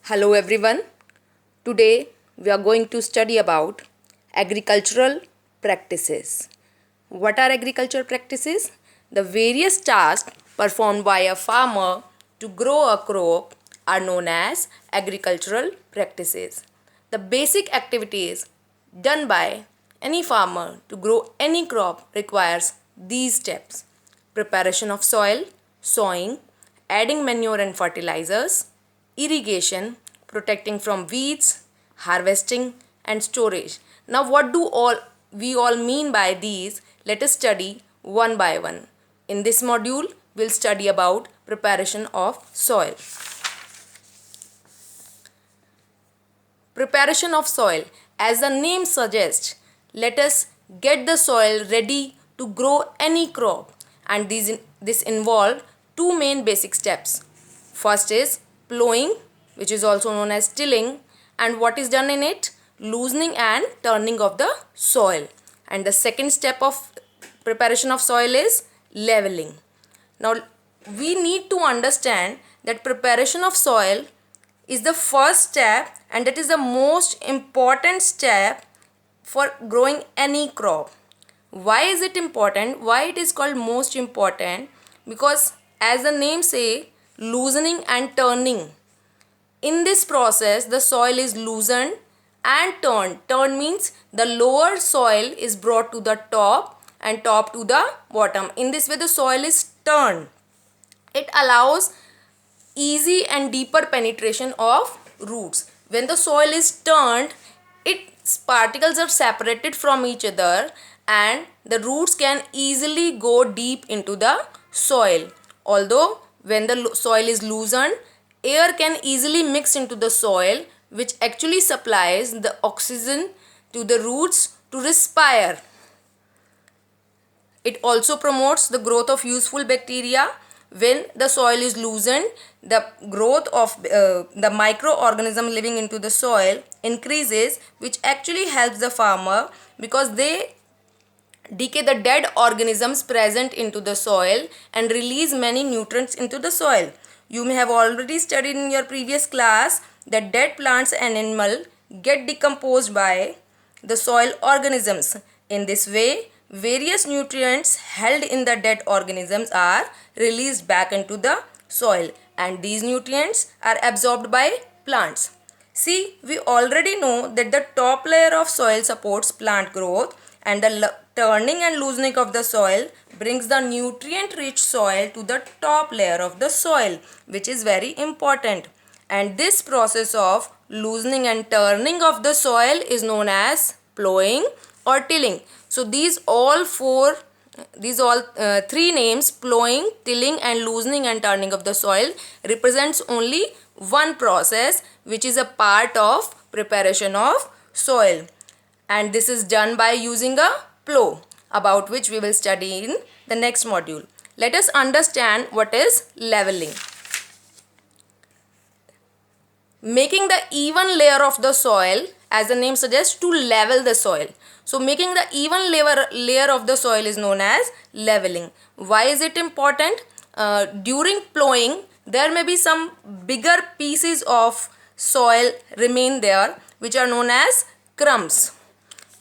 Hello everyone. Today we are going to study about agricultural practices. What are agricultural practices? The various tasks performed by a farmer to grow a crop are known as agricultural practices. The basic activities done by any farmer to grow any crop requires these steps: preparation of soil, sowing, adding manure and fertilizers, irrigation, protecting from weeds, harvesting, and storage. Now, what do we all mean by these? Let us study one by one. In this module, we'll study about preparation of soil. Preparation of soil. As the name suggests, let us get the soil ready to grow any crop, and this involves two main basic steps. First is plowing, which is also known as tilling, and what is done in it? Loosening and turning of the soil. And the second step of preparation of soil is leveling. Now we need to understand that preparation of soil is the first step, and that is the most important step for growing any crop. Why is it important? Why it is called most important? Because as the name say, loosening and turning. In this process, the soil is loosened and turned. Turn means the lower soil is brought to the top and top to the bottom. In this way, the soil is turned. It allows easy and deeper penetration of roots. When the soil is turned, its particles are separated from each other and the roots can easily go deep into the soil. Although when the soil is loosened, air can easily mix into the soil, which actually supplies the oxygen to the roots to respire. It also promotes the growth of useful bacteria. When the soil is loosened, the growth of the microorganism living into the soil increases, which actually helps the farmer because they decay the dead organisms present into the soil and release many nutrients into the soil. You may have already studied in your previous class that dead plants and animals get decomposed by the soil organisms. In this way, various nutrients held in the dead organisms are released back into the soil, and these nutrients are absorbed by plants. See, we already know that the top layer of soil supports plant growth, and the turning and loosening of the soil brings the nutrient rich soil to the top layer of the soil, which is very important. And this process of loosening and turning of the soil is known as plowing or tilling. So these three names, plowing, tilling and loosening and turning of the soil, represents only one process, which is a part of preparation of soil, and this is done by using a plow, about which we will study in the next module. Let us understand what is leveling. Making the even layer of the soil, as the name suggests, to level the soil. So making the even layer of the soil is known as leveling. Why is it important? During plowing, there may be some bigger pieces of soil remain there, which are known as crumbs.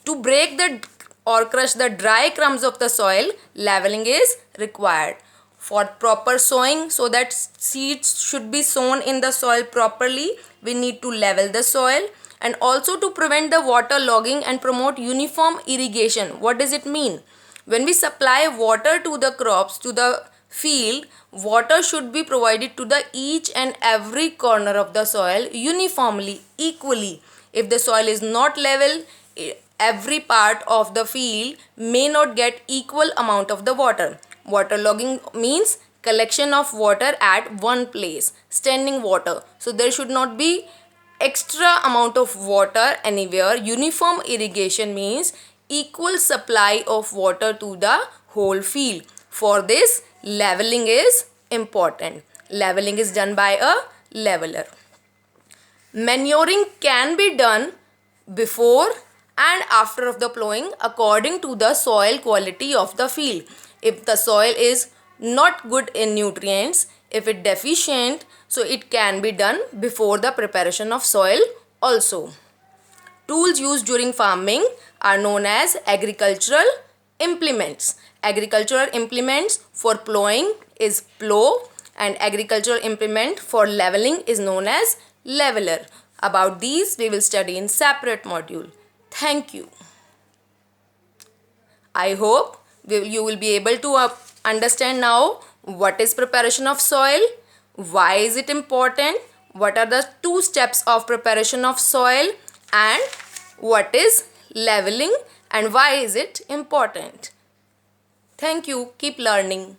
To break or crush the dry crumbs of the soil, leveling is required. For proper sowing, so that seeds should be sown in the soil properly, we need to level the soil. And also to prevent the water logging and promote uniform irrigation. What does it mean? When we supply water to the crops, to the field, water should be provided to the each and every corner of the soil uniformly, equally. If the soil is not level, every part of the field may not get equal amount of the water. Water logging means collection of water at one place, standing water. So there should not be extra amount of water anywhere. Uniform irrigation means equal supply of water to the whole field. For this, leveling is important. Leveling is done by a leveler. Manuring can be done before and after of the plowing according to the soil quality of the field. If the soil is not good in nutrients, if it deficient, So it can be done before the preparation of soil also. Tools used during farming are known as agricultural implements. Agricultural implements for plowing is plow, and agricultural implement for leveling is known as leveler. About these we will study in separate module. Thank you. I hope you will be able to understand now what is preparation of soil, why is it important, what are the 2 steps of preparation of soil, and what is leveling and why is it important. Thank you. Keep learning.